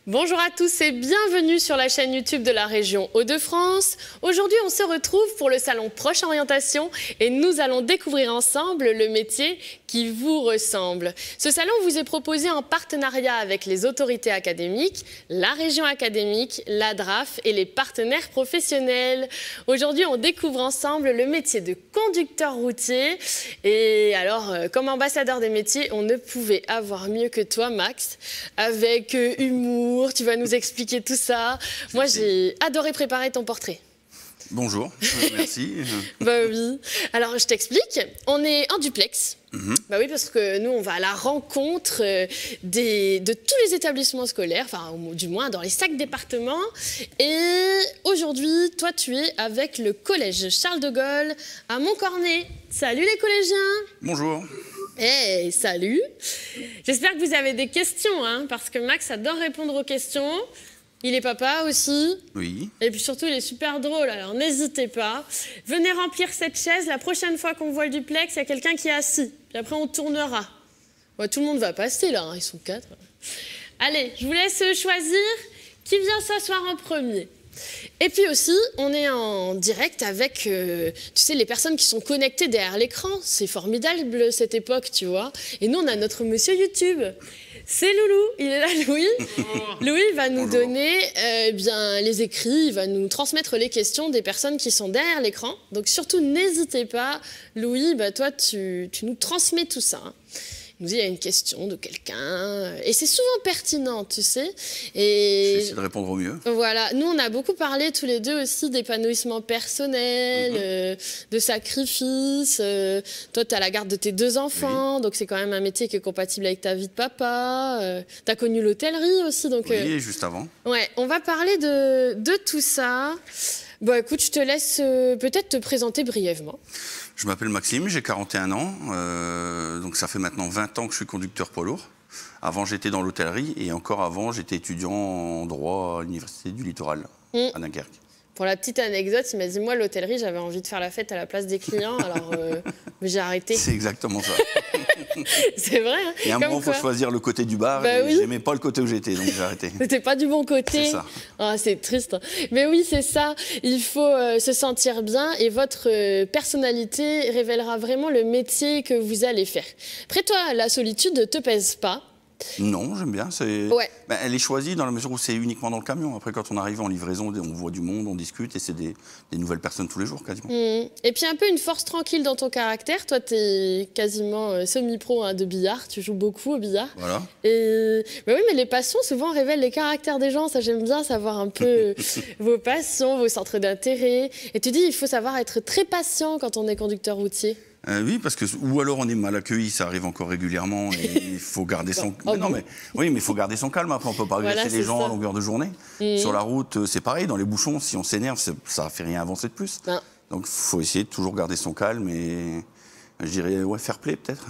Bonjour à tous et bienvenue sur la chaîne YouTube de la région Hauts-de-France. Aujourd'hui, on se retrouve pour le salon Proche Orientation et nous allons découvrir ensemble le métier qui vous ressemble. Ce salon vous est proposé en partenariat avec les autorités académiques, la région académique, la DRAF et les partenaires professionnels. Aujourd'hui, on découvre ensemble le métier de conducteur routier. Et alors, comme ambassadeur des métiers, on ne pouvait avoir mieux que toi, Max, avec humour. Tu vas nous expliquer tout ça. Moi, j'ai adoré préparer ton portrait. Bonjour, merci. Bah oui. Alors, je t'explique. On est en duplex. Bah oui, parce que nous, on va à la rencontre de tous les établissements scolaires, enfin, du moins dans les 5 départements. Et aujourd'hui, toi, tu es avec le collège Charles de Gaulle à Montcornet. Salut les collégiens. Bonjour. Hey, salut. J'espère que vous avez des questions, hein, parce que Max adore répondre aux questions. Il est papa aussi. Oui. Et puis surtout, il est super drôle, alors n'hésitez pas. Venez remplir cette chaise. La prochaine fois qu'on voit le duplex, il y a quelqu'un qui est assis. Puis après, on tournera. Ouais, tout le monde va passer, là. Hein. Ils sont 4. Allez, je vous laisse choisir qui vient s'asseoir en premier. Et puis aussi, on est en direct avec, tu sais, les personnes qui sont connectées derrière l'écran. C'est formidable, cette époque, tu vois. Et nous, on a notre monsieur YouTube. C'est Loulou, il est là, Louis. Louis va nous donner bien, les écrits, il va nous transmettre les questions des personnes qui sont derrière l'écran. Donc surtout, n'hésitez pas. Louis, bah, toi, tu nous transmets tout ça. Hein. Il nous dit, il y a une question de quelqu'un, et c'est souvent pertinent, tu sais. Et j'essaie de répondre au mieux. Voilà, nous on a beaucoup parlé tous les deux aussi d'épanouissement personnel, de sacrifice. Toi, tu as la garde de tes 2 enfants, donc c'est quand même un métier qui est compatible avec ta vie de papa. Tu as connu l'hôtellerie aussi. Donc, oui, juste avant. Ouais, on va parler de tout ça. Bon, écoute, je te laisse peut-être te présenter brièvement. Je m'appelle Maxime, j'ai 41 ans, donc ça fait maintenant 20 ans que je suis conducteur poids lourd. Avant, j'étais dans l'hôtellerie et encore avant, j'étais étudiant en droit à l'Université du Littoral, à Dunkerque. Pour la petite anecdote, il m'a dit, moi, l'hôtellerie, j'avais envie de faire la fête à la place des clients, alors j'ai arrêté. C'est exactement ça. C'est vrai, hein. Et à un moment, il faut choisir le côté du bar, et oui. J'aimais pas le côté où j'étais, donc j'ai arrêté. C'était pas du bon côté. C'est ça. Oh, c'est triste. Mais oui, c'est ça. Il faut se sentir bien et votre personnalité révélera vraiment le métier que vous allez faire. Après, toi, la solitude ne te pèse pas? Non, j'aime bien. Ouais. Ben, elle est choisie dans la mesure où c'est uniquement dans le camion. Après, quand on arrive en livraison, on voit du monde, on discute et c'est des nouvelles personnes tous les jours, quasiment. Et puis un peu une force tranquille dans ton caractère. Toi, tu es quasiment semi-pro hein, de billard. Tu joues beaucoup au billard. Voilà. Et... Ben oui, mais les passions, souvent, révèlent les caractères des gens. Ça, j'aime bien savoir un peu vos passions, vos centres d'intérêt. Et tu dis, il faut savoir être très patient quand on est conducteur routier. Oui, parce que ou alors on est mal accueilli, ça arrive encore régulièrement et il faut garder son. Mais il faut garder son calme. Après, on peut pas agresser les gens à longueur de journée. Sur la route, c'est pareil. Dans les bouchons, si on s'énerve, ça fait rien avancer de plus. Non. Donc, il faut essayer de toujours garder son calme et je dirais fair play peut-être.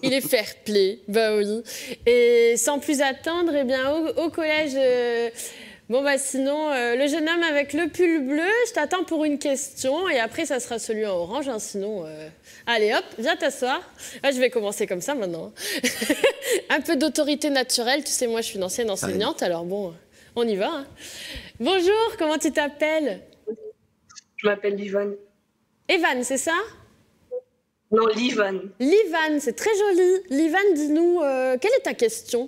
Il est fair play, bah oui. Et sans plus attendre, eh bien au collège. Bon, bah sinon, le jeune homme avec le pull bleu, je t'attends pour une question et après, ça sera celui en orange. Hein, sinon, allez hop, viens t'asseoir. Ah, je vais commencer comme ça maintenant. Un peu d'autorité naturelle. Tu sais, moi, je suis une ancienne enseignante, alors bon, on y va. Hein. Bonjour, comment tu t'appelles? Je m'appelle Livan. Evan, c'est ça? Non, Livan. Livan, c'est très joli. Livan, dis-nous, quelle est ta question?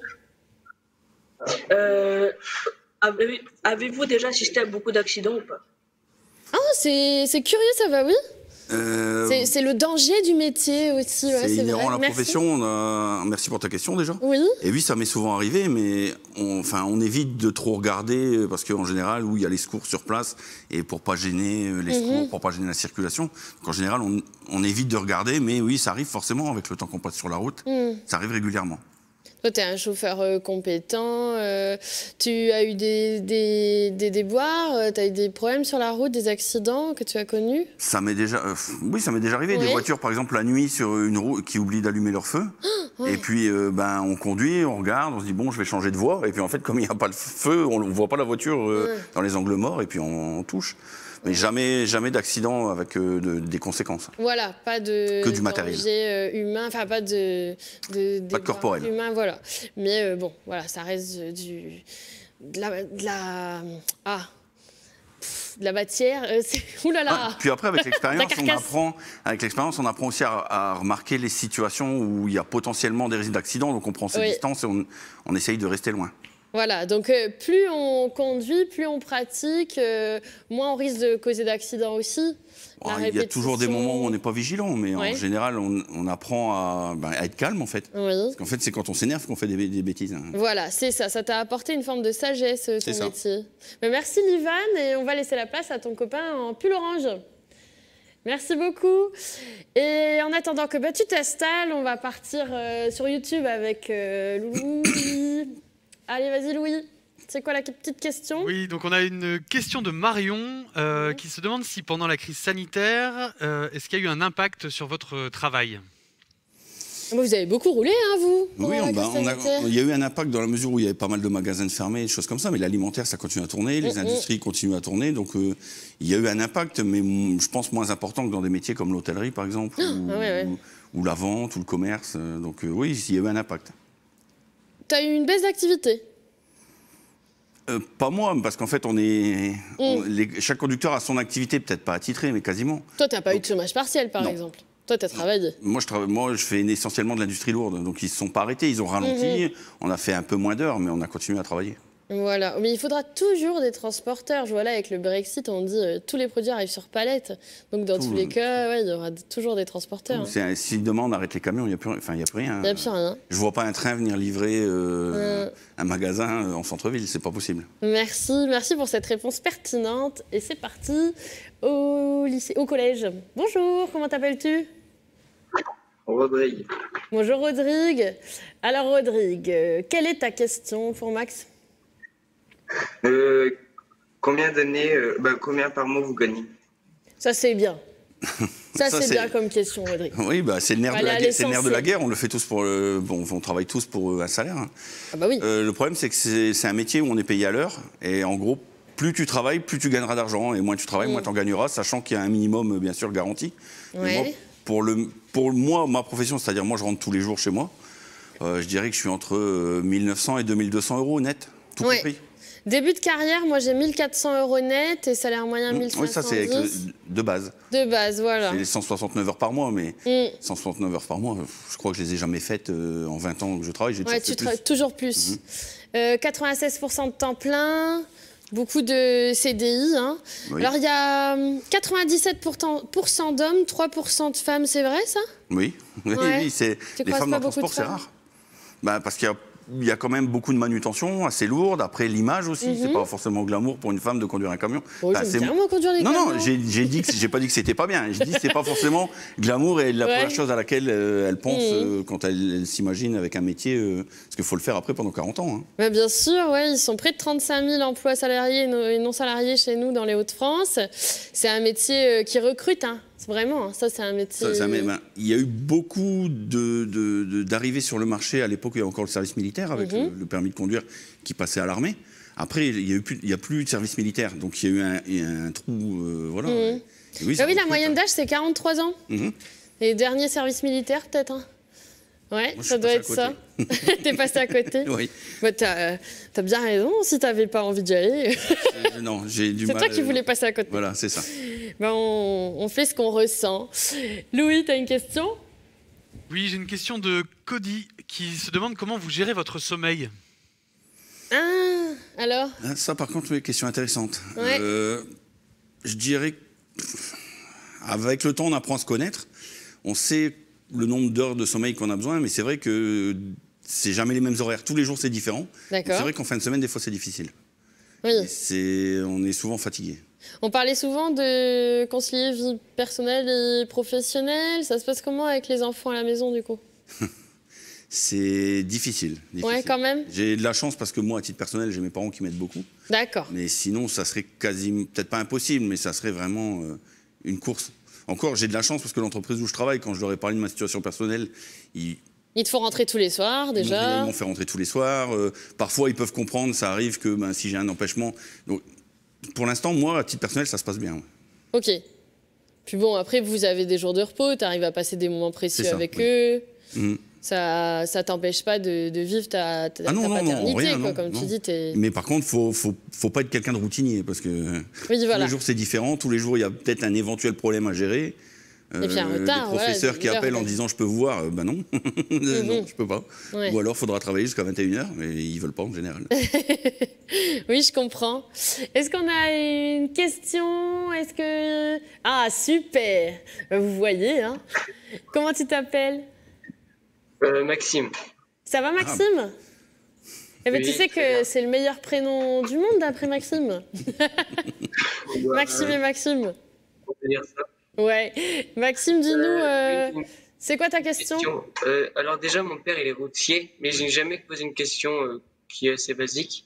Avez-vous déjà assisté à beaucoup d'accidents ou pas? Ah, c'est curieux, ça va, oui. C'est le danger du métier aussi. Ouais, c'est inhérent à la profession. Merci pour ta question déjà. Oui. Et oui, ça m'est souvent arrivé, mais on évite de trop regarder parce qu'en général, il y a les secours sur place et pour pas gêner les secours, pour pas gêner la circulation. Donc en général, on évite de regarder, mais oui, ça arrive forcément avec le temps qu'on passe sur la route. Ça arrive régulièrement. Toi, tu es un chauffeur compétent, tu as eu des déboires, tu as eu des problèmes sur la route, des accidents que tu as connus? Ça m'est déjà, oui, ça m'est déjà arrivé. Des voitures, par exemple, la nuit sur une route qui oublient d'allumer leur feu. Et puis, on conduit, on regarde, on se dit, bon, je vais changer de voie. Et puis, en fait, comme il n'y a pas le feu, on ne voit pas la voiture dans les angles morts et puis on touche. Mais jamais d'accident avec des conséquences. Voilà, pas de que du matériel humain, enfin pas de corporel humain, voilà. Mais bon, voilà, ça reste de la matière. Oulala. Puis après, avec l'expérience, on apprend aussi à remarquer les situations où il y a potentiellement des risques d'accident. Donc on prend ses distances et on essaye de rester loin. Voilà, donc plus on conduit, plus on pratique, moins on risque de causer d'accidents aussi. Il y a toujours des moments où on n'est pas vigilant, mais en général, on apprend à être calme, en fait. Oui. Parce qu'en fait, c'est quand on s'énerve qu'on fait des bêtises. Hein. Voilà, c'est ça. Ça t'a apporté une forme de sagesse, ton métier. Mais merci, Livan, et on va laisser la place à ton copain en pull orange. Merci beaucoup. Et en attendant que tu t'installes, on va partir sur YouTube avec Louis. Allez, vas-y, Louis. C'est quoi la petite question? Oui, donc on a une question de Marion qui se demande si pendant la crise sanitaire, est-ce qu'il y a eu un impact sur votre travail? Vous avez beaucoup roulé, hein, vous? Oui, il y a eu un impact dans la mesure où il y avait pas mal de magasins fermés, des choses comme ça, mais l'alimentaire, ça continue à tourner, les industries continuent à tourner, donc il y a eu un impact, mais je pense moins important que dans des métiers comme l'hôtellerie, par exemple, ou la vente, ou le commerce. Donc oui, il y a eu un impact. Tu as eu une baisse d'activité? Pas moi, parce qu'en fait, chaque conducteur a son activité, peut-être pas attitrée, mais quasiment. Toi, tu n'as pas eu de chômage partiel, par exemple? Toi, tu as travaillé? Moi, je fais essentiellement de l'industrie lourde, donc ils ne se sont pas arrêtés, ils ont ralenti, on a fait un peu moins d'heures, mais on a continué à travailler. Voilà, mais il faudra toujours des transporteurs. Je vois là, avec le Brexit, on dit tous les produits arrivent sur palette. Donc, dans tous les cas, il y aura toujours des transporteurs. Si demain on arrête les camions, il n'y a plus rien. Il n'y a plus rien. Je ne vois pas un train venir livrer un magasin en centre-ville, c'est pas possible. Merci pour cette réponse pertinente. Et c'est parti au collège. Bonjour, comment t'appelles-tu? Rodrigue. Bonjour Rodrigue. Alors Rodrigue, quelle est ta question pour Max? Combien par mois vous gagnez? Ça c'est bien. Ça c'est bien comme question, Rodrigue. Oui, c'est le nerf de la guerre. On le fait tous on travaille tous pour un salaire. Hein. Ah bah oui. Le problème, c'est que c'est un métier où on est payé à l'heure. Et en gros, plus tu travailles, plus tu gagneras d'argent. Et moins tu travailles, moins tu en gagneras, sachant qu'il y a un minimum, bien sûr, garanti. Moi, pour moi, ma profession, c'est-à-dire moi, je rentre tous les jours chez moi. Je dirais que je suis entre 1900 et 2200 euros net, tout compris. Début de carrière, moi j'ai 1400 euros net et salaire moyen 1510. Oui, ça c'est de base. De base, voilà. C'est les 169 heures par mois, mais 169 heures par mois, je crois que je les ai jamais faites en 20 ans que je travaille. Tu travailles toujours plus. 96% de temps plein, beaucoup de CDI. Hein. Oui. Alors il y a 97% d'hommes, 3% de femmes, c'est vrai ça? Oui, oui, les femmes dans le transport, c'est rare. Parce qu'il y a quand même beaucoup de manutention assez lourde. Après, l'image aussi, c'est pas forcément glamour pour une femme de conduire un camion. C'est carrément conduire des camions. Non, j'ai pas dit que c'était pas bien. J'ai dit que c'est pas forcément glamour et la première chose à laquelle elle pense quand elle s'imagine avec un métier, parce qu'il faut le faire après pendant 40 ans. Hein. Bien sûr, ils sont près de 35 000 emplois salariés et non salariés chez nous dans les Hauts-de-France. C'est un métier qui recrute, hein. Vraiment, ça c'est un métier... il y a eu beaucoup d'arrivées sur le marché à l'époque où il y a encore le service militaire avec le permis de conduire qui passait à l'armée. Après, il n'y a plus de service militaire, donc il y a eu un trou... voilà. Oui, la moyenne d'âge c'est 43 ans. Et dernier service militaire peut-être hein. Ouais, moi, ça doit être ça. T'es passé à côté? Oui. T'as bien raison, si t'avais pas envie d'y aller. Non, j'ai du mal. C'est toi qui voulais passer à côté. Voilà, c'est ça. On fait ce qu'on ressent. Louis, t'as une question? Oui, j'ai une question de Cody qui se demande comment vous gérez votre sommeil. Ah, alors? Ça, par contre, une question intéressante. Ouais. Je dirais qu'avec le temps, on apprend à se connaître. On sait le nombre d'heures de sommeil qu'on a besoin, mais c'est vrai que c'est jamais les mêmes horaires. Tous les jours, c'est différent. C'est vrai qu'en fin de semaine, des fois, c'est difficile. Oui. On est souvent fatigué. On parlait souvent de concilier vie personnelle et professionnelle. Ça se passe comment avec les enfants à la maison, du coup? C'est difficile. Ouais, quand même. J'ai de la chance parce que moi, à titre personnel, j'ai mes parents qui m'aident beaucoup. D'accord. Mais sinon, ça serait quasiment, peut-être pas impossible, mais ça serait vraiment une course. Encore, j'ai de la chance parce que l'entreprise où je travaille, quand je leur ai parlé de ma situation personnelle, ils te font rentrer tous les soirs, déjà. Ils m'ont fait rentrer tous les soirs. Parfois, ils peuvent comprendre, ça arrive que si j'ai un empêchement... Donc, pour l'instant, moi, à titre personnel, ça se passe bien. Ok. Puis bon, après, vous avez des jours de repos, tu arrives à passer des moments précieux avec eux. Ça t'empêche pas de vivre ta paternité, rien, quoi, comme tu dis. Mais par contre, faut pas être quelqu'un de routinier, parce que tous les jours c'est différent, tous les jours il y a peut-être un éventuel problème à gérer. Et puis un retard, des professeurs qui appellent en disant je peux vous voir, ben non, non, je peux pas. Ouais. Ou alors il faudra travailler jusqu'à 21h, mais ils veulent pas en général. Oui, je comprends. Est-ce qu'on a une question? Est-ce que... Ah, super. Vous voyez, hein. Comment tu t'appelles? Maxime. Ça va, Maxime? Eh ben, oui, tu sais que c'est le meilleur prénom du monde d'après Maxime. Maxime et Maxime. On peut dire ça. Ouais. Maxime, dis-nous, c'est quoi ta question? Alors déjà, mon père, il est routier, mais je n'ai jamais posé une question qui est assez basique.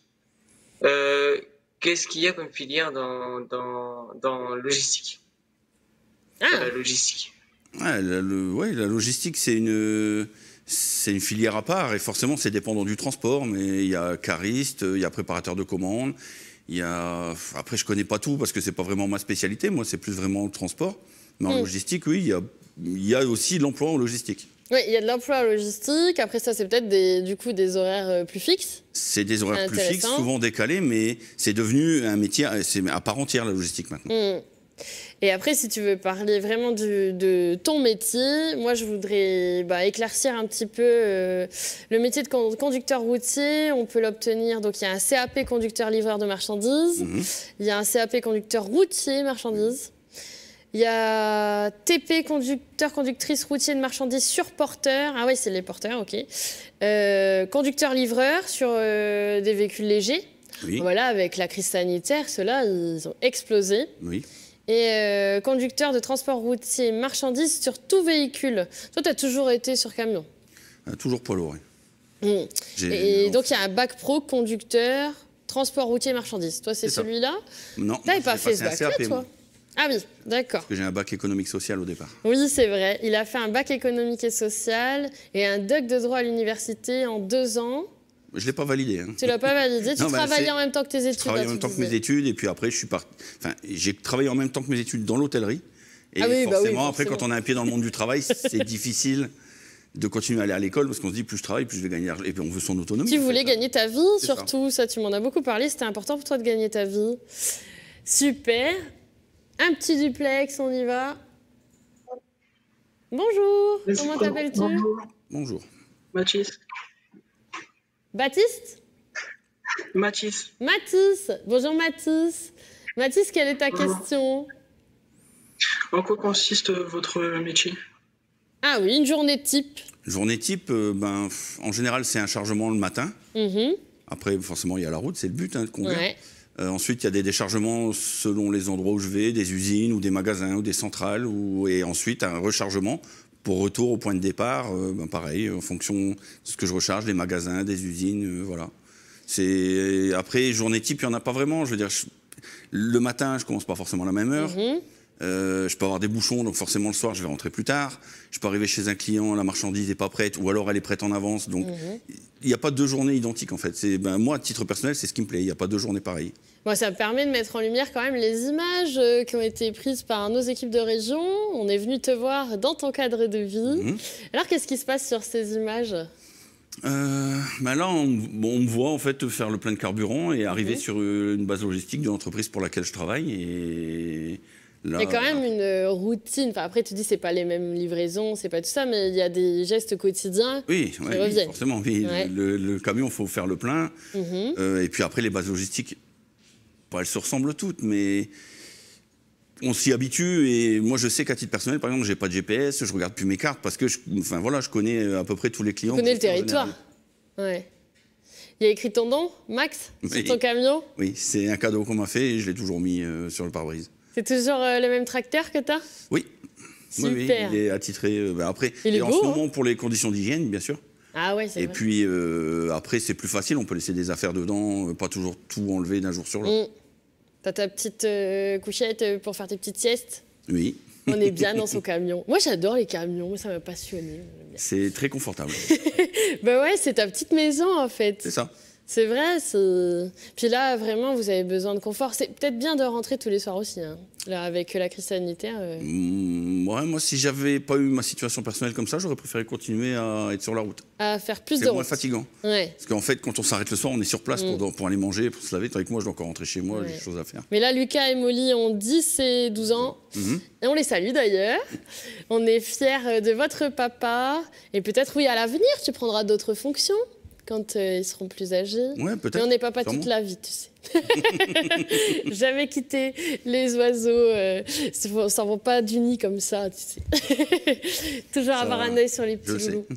Qu'est-ce qu'il y a comme filière dans logistique? La logistique. Ouais, la logistique, c'est une filière à part, et forcément, c'est dépendant du transport, mais il y a cariste, il y a préparateur de commandes, après, je connais pas tout, parce que c'est pas vraiment ma spécialité, moi, c'est plus vraiment le transport. Mais en logistique, oui, il y a aussi de l'emploi en logistique. Oui, il y a de l'emploi en logistique. Après ça, c'est peut-être des horaires plus fixes. C'est des horaires plus fixes, souvent décalés, mais c'est devenu un métier, c'est à part entière, la logistique, maintenant. Et après, si tu veux parler vraiment de ton métier, moi, je voudrais éclaircir un petit peu le métier de conducteur routier. On peut l'obtenir. Donc, il y a un CAP conducteur-livreur de marchandises. Il y a un CAP conducteur routier marchandises. Il y a TP, conducteur-conductrice routier de marchandises sur porteur. Ah oui, c'est les porteurs, ok. Conducteur-livreur sur des véhicules légers. Oui. Voilà, avec la crise sanitaire, ceux-là, ils ont explosé. Oui. Et conducteur de transport routier marchandises sur tout véhicule. Toi, tu as toujours été sur camion? Toujours poids lourd, oui. Et donc, il y a un bac pro conducteur, transport routier marchandises. Toi, c'est celui-là? Non. Tu n'avais pas fait ce bac-là, toi? Ah oui, d'accord. Parce que j'ai un bac économique-social au départ. Oui, c'est vrai. Il a fait un bac économique et social et un doc de droit à l'université en 2 ans. Je ne l'ai pas validé. Tu ne l'as pas validé? Tu travaillais en même temps que tes études? Je travaillais en même temps que mes études et puis après, j'ai travaillé en même temps que mes études dans l'hôtellerie. Et forcément, après, quand on a un pied dans le monde du travail, c'est difficile de continuer à aller à l'école parce qu'on se dit plus je travaille, plus je vais gagner d'argent. Et puis on veut son autonomie. Tu voulais gagner ta vie, surtout. Ça, tu m'en as beaucoup parlé. C'était important pour toi de gagner ta vie. Super. Un petit duplex, on y va. Bonjour, comment t'appelles-tu? Bonjour. Mathis. Baptiste? Mathis. Mathis. Bonjour Mathis. Mathis, quelle est ta question? En quoi consiste votre métier? Ah oui, une journée type. Journée type, en général, c'est un chargement le matin. Après, forcément, il y a la route, c'est le but de conduire. Ouais. Ensuite, il y a des déchargements selon les endroits où je vais, des usines ou des magasins ou des centrales. Et ensuite, un rechargement pour retour au point de départ. Pareil, en fonction de ce que je recharge, des magasins, des usines, voilà. Après, journée type, il n'y en a pas vraiment. Je veux dire, le matin, je ne commence pas forcément à la même heure. Je peux avoir des bouchons, donc forcément le soir, je vais rentrer plus tard. Je peux arriver chez un client, la marchandise n'est pas prête, ou alors elle est prête en avance. Donc, il n'y a pas 2 journées identiques, en fait. Moi, à titre personnel, c'est ce qui me plaît. Il n'y a pas 2 journées pareilles. Bon, ça me permet de mettre en lumière quand même les images qui ont été prises par nos équipes de région. On est venu te voir dans ton cadre de vie. Alors, qu'est-ce qui se passe sur ces images? Là, on me voit en fait faire le plein de carburant et arriver sur une base logistique de l'entreprise pour laquelle je travaille. Et là, il y a quand même une routine. Enfin, après, tu dis c'est pas les mêmes livraisons, c'est pas tout ça, mais il y a des gestes quotidiens qui reviennent. Forcément. Oui. Le camion, il faut faire le plein. Et puis après, les bases logistiques, elles se ressemblent toutes, mais on s'y habitue. Et moi, je sais qu'à titre personnel, par exemple, j'ai pas de GPS, je regarde plus mes cartes parce que je connais à peu près tous les clients. Tu connais le territoire. Ouais. Il y a écrit ton nom, Max, sur ton camion? Oui, c'est un cadeau qu'on m'a fait et je l'ai toujours mis sur le pare-brise. C'est toujours le même tracteur que tu as? Oui. Super. Oui, il est attitré. Après, il est beau, en ce moment, pour les conditions d'hygiène, bien sûr. Ah ouais, c'est vrai. Et puis, après, c'est plus facile, on peut laisser des affaires dedans, pas toujours tout enlever d'un jour sur l'autre. T'as ta petite couchette pour faire tes petites siestes? Oui. On est bien dans son camion. Moi, j'adore les camions, ça m'a passionné. C'est très confortable. Ouais, c'est ta petite maison, en fait. C'est ça. C'est vrai, puis là, vraiment, vous avez besoin de confort. C'est peut-être bien de rentrer tous les soirs aussi, hein. Là, avec la crise sanitaire. Ouais, moi, si j'avais pas eu ma situation personnelle comme ça, j'aurais préféré continuer à être sur la route. À faire plus de C'est moins route. fatigant. Ouais. Parce qu'en fait, quand on s'arrête le soir, on est sur place pour aller manger, pour se laver. Tandis que moi, je dois encore rentrer chez moi, j'ai des choses à faire. Mais là, Lucas et Molly ont 10 et 12 ans. Et on les salue d'ailleurs. On est fiers de votre papa. Et peut-être, oui, à l'avenir, tu prendras d'autres fonctions quand ils seront plus âgés. Ouais, peut-être. Mais on n'est pas toute la vie, tu sais. Jamais quitter les oiseaux. Ils s'en vont pas du nid comme ça, tu sais. Toujours Ça avoir va. un œil sur les petits loulous.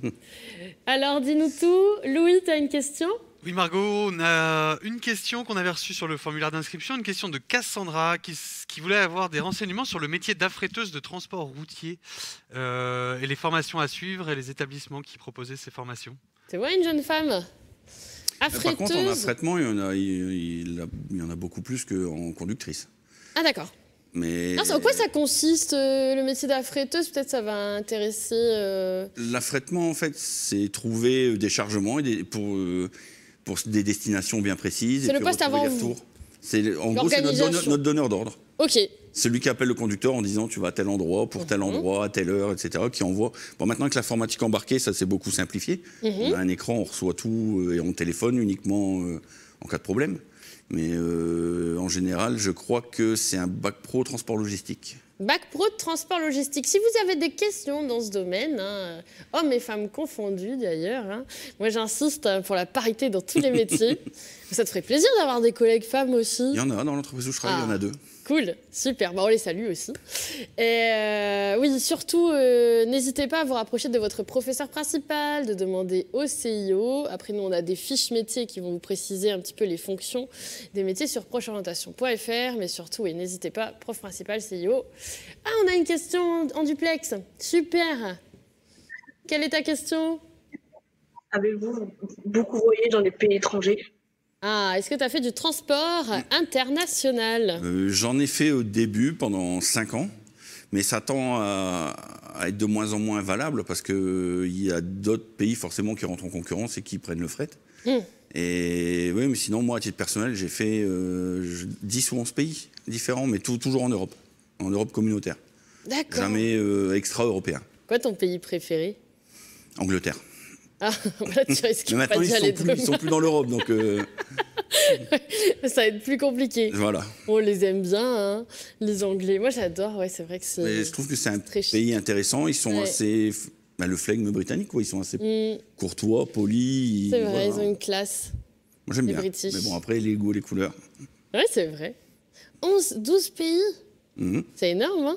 Alors, dis-nous tout. Louis, tu as une question ? Oui, Margot, on a une question qu'on avait reçue sur le formulaire d'inscription, une question de Cassandra qui voulait avoir des renseignements sur le métier d'affréteuse de transport routier et les formations à suivre et les établissements qui proposaient ces formations. Tu vois une jeune femme affréteuse. Par contre, en affrètement, il y en a beaucoup plus qu'en conductrice. Ah d'accord. Mais En quoi ça consiste, le métier d'affréteuse? Peut-être ça va intéresser... L'affrètement, en fait, c'est trouver des chargements et pour des destinations bien précises. C'est le poste avant vous. En gros, c'est notre donneur d'ordre. Ok. Celui qui appelle le conducteur en disant tu vas à tel endroit, pour tel endroit, à telle heure, etc. Qui envoie. Bon, maintenant avec l'informatique embarquée, ça s'est beaucoup simplifié. On a un écran, on reçoit tout et on téléphone uniquement en cas de problème. Mais en général, je crois que c'est un bac pro transport logistique. Bac pro de transport logistique. Si vous avez des questions dans ce domaine, hommes et femmes confondus d'ailleurs, moi j'insiste pour la parité dans tous les métiers. Ça te ferait plaisir d'avoir des collègues femmes aussi? Il y en a dans l'entreprise où je travaille, il y en a 2. Cool, super, on les salue aussi. Et oui, surtout, n'hésitez pas à vous rapprocher de votre professeur principal, de demander au CIO. Après, nous, on a des fiches métiers qui vont vous préciser un petit peu les fonctions des métiers sur procheorientation.fr. Mais surtout, n'hésitez pas, prof principal, CIO. Ah, on a une question en duplex. Super. Quelle est ta question? Avez-vous beaucoup voyagé dans les pays étrangers? Ah, est-ce que tu as fait du transport international? J'en ai fait au début pendant 5 ans, mais ça tend à être de moins en moins valable parce qu'il y a d'autres pays forcément qui rentrent en concurrence et qui prennent le fret. Et oui, mais sinon, moi, à titre personnel, j'ai fait 10 ou 11 pays différents, mais toujours en Europe communautaire. D'accord. Jamais extra-européen. Quoi ton pays préféré? Angleterre. Ah, voilà, tu risques mais pas maintenant, d'y aller ils sont plus dans l'Europe, donc... Ça va être plus compliqué. Voilà. On les aime bien, les Anglais. Moi, j'adore, c'est vrai que c'est... Mais je trouve que c'est un pays intéressant. Ils sont assez... le flegme britannique, quoi. Ils sont assez courtois, polis. C'est vrai, ils ont une classe. Moi, j'aime bien. British. Mais bon, après, les goûts, les couleurs. Ouais, c'est vrai. 12 pays. C'est énorme, hein?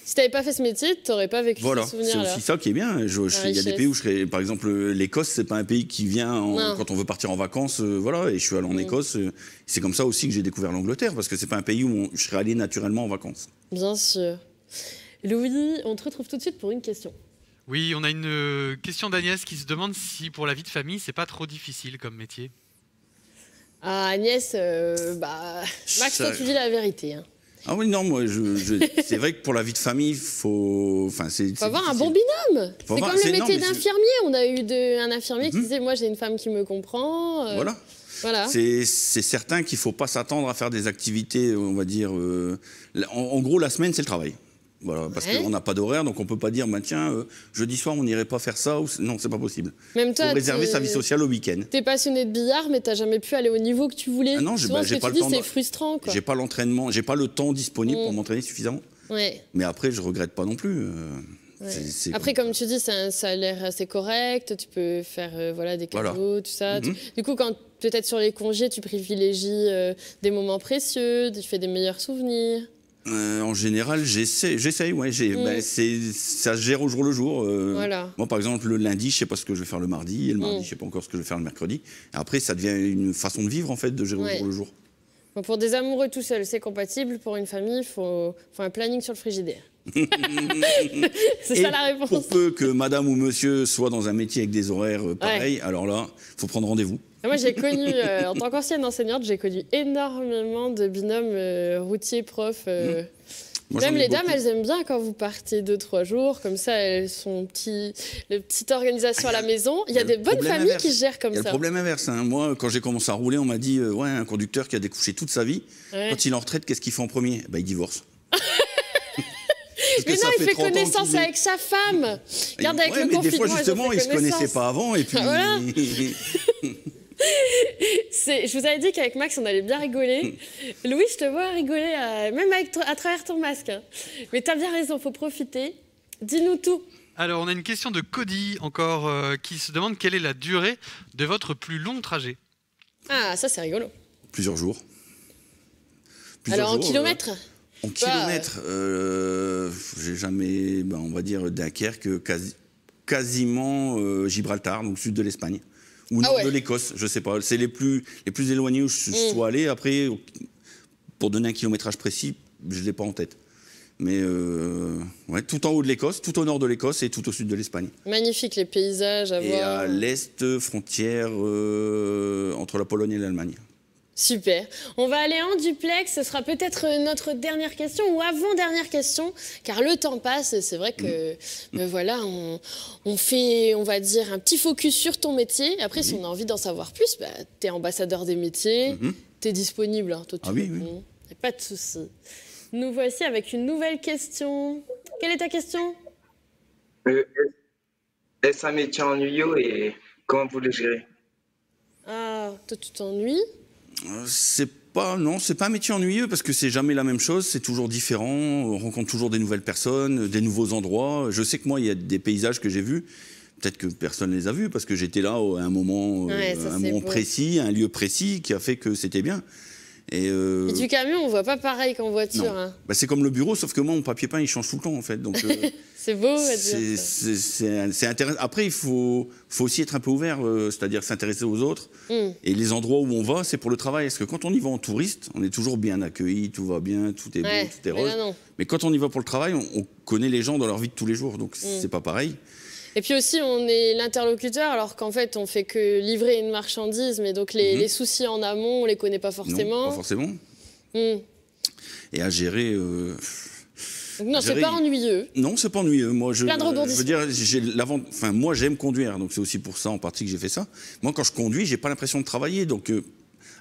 Si tu n'avais pas fait ce métier, tu n'aurais pas vécu ce souvenir-là. C'est aussi ça qui est bien. Il y a des pays où je serais... Par exemple, l'Écosse, c'est pas un pays qui vient quand on veut partir en vacances. Voilà, et je suis allé en Écosse. C'est comme ça aussi que j'ai découvert l'Angleterre, parce que c'est pas un pays où je serais allé naturellement en vacances. Bien sûr. Louis, on te retrouve tout de suite pour une question. Oui, on a une question d'Agnès qui se demande si pour la vie de famille, c'est pas trop difficile comme métier. Ah, Agnès, Max, toi, tu dis la vérité, hein. Ah oui, non, moi, c'est vrai que pour la vie de famille, il faut avoir un bon binôme. C'est comme le métier d'infirmier. On a eu un infirmier qui disait, moi, j'ai une femme qui me comprend. Voilà. C'est certain qu'il ne faut pas s'attendre à faire des activités, on va dire... en gros, la semaine, c'est le travail. Voilà, parce qu'on n'a pas d'horaire, donc on ne peut pas dire, tiens, jeudi soir, on n'irait pas faire ça. Non, c'est pas possible. Même toi, il faut réserver sa vie sociale au week-end. Tu es passionné de billard, mais tu n'as jamais pu aller au niveau que tu voulais. Ah non, j'ai pas le temps. C'est frustrant. J'ai pas l'entraînement, j'ai pas le temps disponible pour m'entraîner suffisamment. Ouais. Mais après, je regrette pas non plus. Après, comme tu dis, ça a l'air assez correct. Tu peux faire des cadeaux, tout ça. Du coup, quand peut-être sur les congés, tu privilégies des moments précieux, tu fais des meilleurs souvenirs. En général, j'essaye, ouais. Ça se gère au jour le jour. Moi, par exemple, le lundi, je sais pas ce que je vais faire le mardi, et le mardi, je sais pas encore ce que je vais faire le mercredi. Et après, ça devient une façon de vivre, en fait, de gérer au jour le jour. Bon, pour des amoureux tout seuls, c'est compatible. Pour une famille, il faut un planning sur le frigidaire. C'est ça la réponse. Pour peu que madame ou monsieur soit dans un métier avec des horaires pareils, alors là, il faut prendre rendez-vous. Moi, j'ai connu, en tant qu'ancienne enseignante, j'ai connu énormément de binômes routiers, profs. Même les dames, elles aiment bien quand vous partez 2-3 jours, comme ça, elles sont petite organisation à la maison. Il y a des bonnes familles qui se gèrent comme ça. Il y a le problème inverse. Hein. Moi, quand j'ai commencé à rouler, on m'a dit ouais, un conducteur qui a découché toute sa vie, quand il est en retraite, qu'est-ce qu'il fait en premier? Il divorce. Mais non, il fait connaissance avec sa femme. Regarde, avec le confinement, des fois, justement, ils ne se connaissaient pas avant. Et puis... Voilà. Je vous avais dit qu'avec Max, on allait bien rigoler. Louis, je te vois rigoler, même à travers ton masque. Hein. Mais tu as bien raison, il faut profiter. Dis-nous tout. Alors, on a une question de Cody, encore, qui se demande quelle est la durée de votre plus long trajet. Ah, ça, c'est rigolo. Plusieurs jours. En kilomètres En kilomètres, j'ai jamais, on va dire, Dunkerque, quasiment Gibraltar, donc sud de l'Espagne. Ou nord de l'Écosse, je sais pas. C'est les plus éloignés où je sois allé. Après, pour donner un kilométrage précis, je ne l'ai pas en tête. Mais tout en haut de l'Écosse, tout au nord de l'Écosse et tout au sud de l'Espagne. Magnifique, les paysages à voir. Et à l'est, frontière entre la Pologne et l'Allemagne. Super. On va aller en duplex. Ce sera peut-être notre dernière question ou avant-dernière question, car le temps passe. Et c'est vrai que voilà, on fait, on va dire, un petit focus sur ton métier. Après, si on a envie d'en savoir plus, tu es ambassadeur des métiers, tu es disponible. Hein, toi, oui. Pas de souci. Nous voici avec une nouvelle question. Quelle est ta question? Est-ce un métier ennuyeux et comment vous le gérez? Ah, toi, tu t'ennuies? C'est pas un métier ennuyeux parce que c'est jamais la même chose, c'est toujours différent, on rencontre toujours des nouvelles personnes, des nouveaux endroits. Je sais que moi, il y a des paysages que j'ai vus, peut-être que personne ne les a vus parce que j'étais là à un moment, précis, un lieu précis qui a fait que c'était bien. Et du camion, on voit pas pareil qu'en voiture. Hein. C'est comme le bureau, sauf que moi, mon papier peint, il change tout le temps, en fait. Donc, c'est beau à dire. C'est intéressant. Après, il faut aussi être un peu ouvert, c'est-à-dire s'intéresser aux autres. Et les endroits où on va, c'est pour le travail. Parce que quand on y va en touriste, on est toujours bien accueilli, tout va bien, tout est beau, tout est rose. Mais quand on y va pour le travail, on connaît les gens dans leur vie de tous les jours. Donc, c'est pas pareil. Et puis aussi, on est l'interlocuteur, alors qu'en fait, on fait que livrer une marchandise, mais donc les soucis en amont, on les connaît pas forcément. Non, pas forcément. Et à gérer... Donc non, c'est pas ennuyeux. Non, c'est pas ennuyeux. Moi, plein de rebondissements. Je veux dire, moi, j'aime conduire, donc c'est aussi pour ça en partie que j'ai fait ça. Moi, quand je conduis, j'ai pas l'impression de travailler, donc...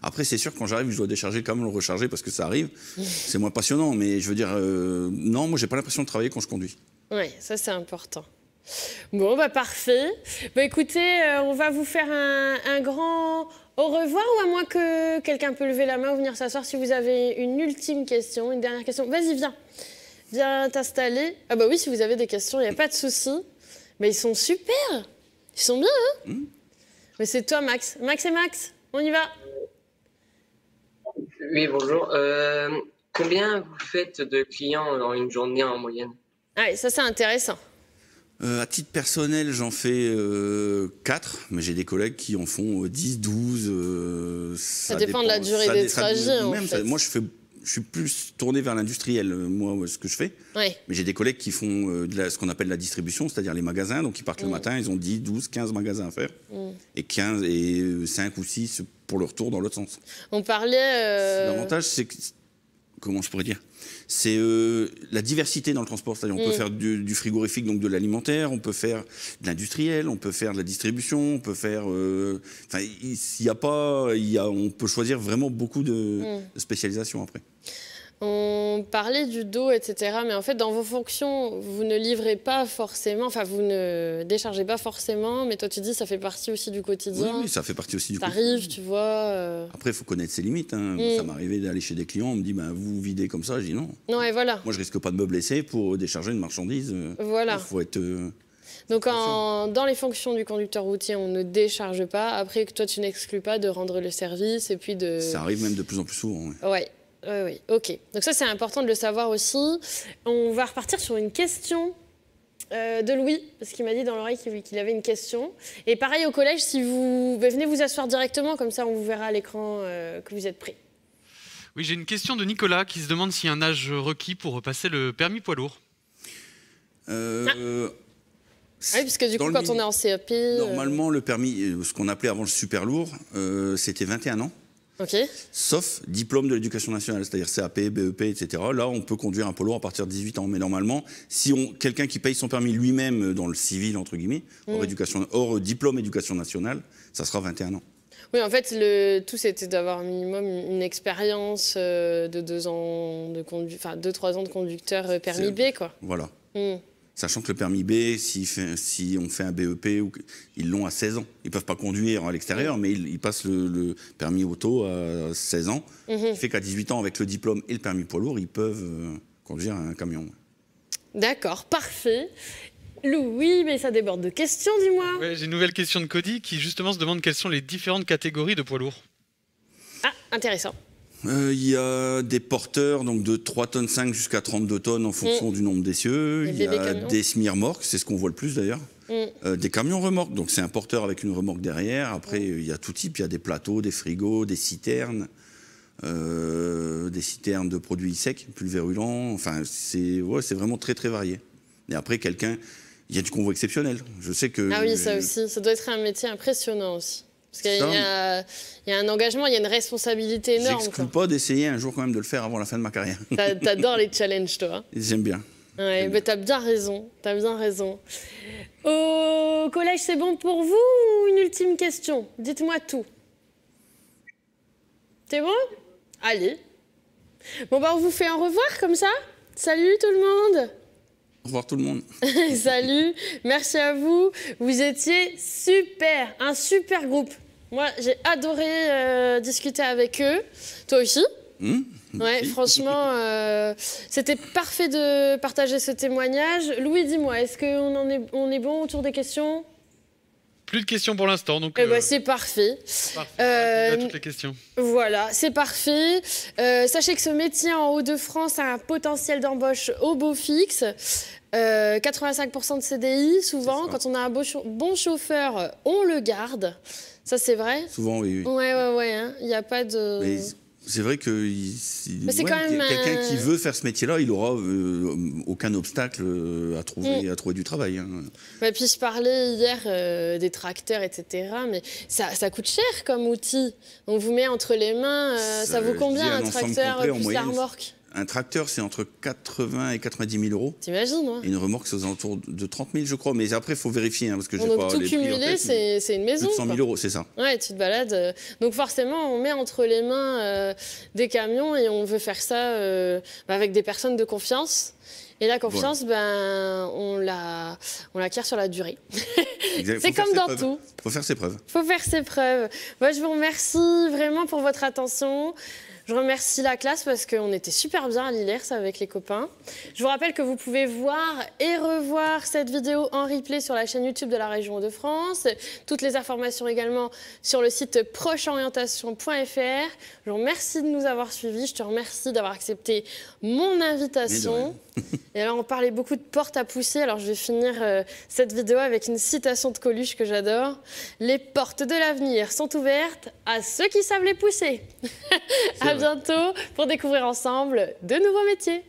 Après, c'est sûr, quand j'arrive, je dois décharger le camion, le recharger parce que ça arrive. C'est moins passionnant, mais je veux dire, non, moi, j'ai pas l'impression de travailler quand je conduis. Oui, ça, c'est important. Bon, parfait. Écoutez, on va vous faire un grand au revoir, ou à moins que quelqu'un peut lever la main ou venir s'asseoir si vous avez une ultime question, une dernière question. Vas-y, viens. Viens t'installer. Ah oui, si vous avez des questions, il n'y a pas de souci. Mais ils sont super. Ils sont bien, hein Mais c'est toi, Max. Max et Max, on y va. Oui, bonjour. Combien vous faites de clients dans une journée en moyenne? Ah, ça, c'est intéressant. À titre personnel, j'en fais 4, mais j'ai des collègues qui en font 10, 12. Ça dépend de la durée des trajets, en fait. Moi, je suis plus tourné vers l'industriel, moi, ce que je fais. Ouais. Mais j'ai des collègues qui font ce qu'on appelle la distribution, c'est-à-dire les magasins. Donc, ils partent le matin, ils ont 10, 12, 15 magasins à faire. Et 5 ou 6 pour le retour dans l'autre sens. On parlait... L'avantage, c'est que... Comment je pourrais dire? C'est la diversité dans le transport. C'est-à-dire on peut faire du frigorifique, donc de l'alimentaire, on peut faire de l'industriel, on peut faire de la distribution, on peut faire... on peut choisir vraiment beaucoup de spécialisations après. On parlait du dos, etc. Mais en fait, dans vos fonctions, vous ne livrez pas forcément, enfin, vous ne déchargez pas forcément, mais toi, tu dis ça fait partie aussi du quotidien. Oui, ça fait partie aussi du quotidien. T'arrives, tu vois... Après, il faut connaître ses limites. Hein. Ça m'est arrivé d'aller chez des clients, on me dit, vous videz comme ça. Je dis non. Ouais, voilà. Moi, je risque pas de me blesser pour décharger une marchandise. Voilà. Il faut être... Donc, dans les fonctions du conducteur routier, on ne décharge pas. Après, toi, tu n'exclus pas de rendre le service et puis de... Ça arrive même de plus en plus souvent. Ouais. Oui, ok. Donc ça, c'est important de le savoir aussi. On va repartir sur une question de Louis, parce qu'il m'a dit dans l'oreille qu'il avait une question. Et pareil au collège, si vous venez vous asseoir directement, comme ça on vous verra à l'écran que vous êtes prêts. Oui, j'ai une question de Nicolas qui se demande s'il y a un âge requis pour repasser le permis poids lourd. Oui, parce que du coup, quand on est en CAP... Normalement, le permis, ce qu'on appelait avant le super lourd, c'était 21 ans. sauf diplôme de l'éducation nationale, c'est-à-dire CAP, BEP, etc. Là, on peut conduire un poids lourd à partir de 18 ans. Mais normalement, si quelqu'un qui paye son permis lui-même dans le civil, entre guillemets, hors diplôme éducation nationale, ça sera 21 ans. Oui, en fait, le tout, c'était d'avoir un minimum une expérience de 2 ans de conduite, enfin 2-3 ans de conducteur permis B, quoi. Voilà. Sachant que le permis B, si on fait un BEP, ils l'ont à 16 ans. Ils ne peuvent pas conduire à l'extérieur, mais ils passent le permis auto à 16 ans. Ce qui fait qu'à 18 ans, avec le diplôme et le permis poids lourd, ils peuvent conduire un camion. D'accord, parfait. Louis, mais ça déborde de questions, dis-moi. Ouais, j'ai une nouvelle question de Cody qui justement se demande quelles sont les différentes catégories de poids lourds. Ah, intéressant. Il y a des porteurs donc de 3,5 tonnes jusqu'à 32 tonnes en fonction du nombre d'essieux. Il y a des semi-remorques, c'est ce qu'on voit le plus d'ailleurs. Des camions remorques, donc c'est un porteur avec une remorque derrière. Après, il y a tout type, il y a des plateaux, des frigos, des citernes de produits secs, pulvérulents. Enfin, c'est vraiment très très varié. Et après, il y a du convoi exceptionnel. Je sais que... Ah oui, ça aussi. Ça doit être un métier impressionnant aussi. Parce qu'il y a un engagement, il y a une responsabilité énorme. J'exclus pas d'essayer un jour quand même de le faire avant la fin de ma carrière. T'adores les challenges, toi. J'aime bien. Ouais, mais t'as bien raison. T'as bien raison. Au collège, c'est bon pour vous ou une ultime question? Dites-moi tout. C'est bon? Allez. Bon, bah, on vous fait au revoir comme ça. Salut tout le monde. Au revoir tout le monde. Salut, merci à vous. Vous étiez super, un super groupe. Moi, j'ai adoré discuter avec eux. Toi aussi? Ouais, franchement, c'était parfait de partager ce témoignage. Louis, dis-moi, est-ce qu'on est bon autour des questions? Plus de questions pour l'instant, donc. C'est parfait. À toutes les questions. Voilà, c'est parfait. Sachez que ce métier en Hauts-de-France a un potentiel d'embauche au beau fixe. 85% de CDI, souvent. Quand on a un bon chauffeur, on le garde. Ça, c'est vrai? Souvent, oui. Ouais. Il n'y a pas de... Mais c'est vrai que quelqu'un qui veut faire ce métier-là, il n'aura aucun obstacle à trouver du travail. Et puis je parlais hier des tracteurs, etc. Mais ça coûte cher comme outil. On vous met entre les mains, ça vaut combien un tracteur plus la remorque? Un tracteur, c'est entre 80 et 90 000 euros. T'imagines, hein? Et une remorque, c'est aux alentours de 30 000, je crois. Mais après, il faut vérifier, parce que j'ai donc pas tout les prix en cumulé, tête, c'est une maison. Plus de 100 000 euros, c'est ça. Ouais, tu te balades. Donc forcément, on met entre les mains des camions et on veut faire ça avec des personnes de confiance. Et la confiance, on l'acquiert sur la durée. C'est comme dans tout. Il faut faire ses preuves. Faut faire ses preuves. Moi, je vous remercie vraiment pour votre attention. Je remercie la classe parce qu'on était super bien à l'ILERS avec les copains. Je vous rappelle que vous pouvez voir et revoir cette vidéo en replay sur la chaîne YouTube de la région Hauts-de-France. Toutes les informations également sur le site procheorientation.fr. Je vous remercie de nous avoir suivis. Je te remercie d'avoir accepté mon invitation. Et alors, on parlait beaucoup de portes à pousser. Alors, je vais finir cette vidéo avec une citation de Coluche que j'adore. Les portes de l'avenir sont ouvertes à ceux qui savent les pousser. À bientôt pour découvrir ensemble de nouveaux métiers.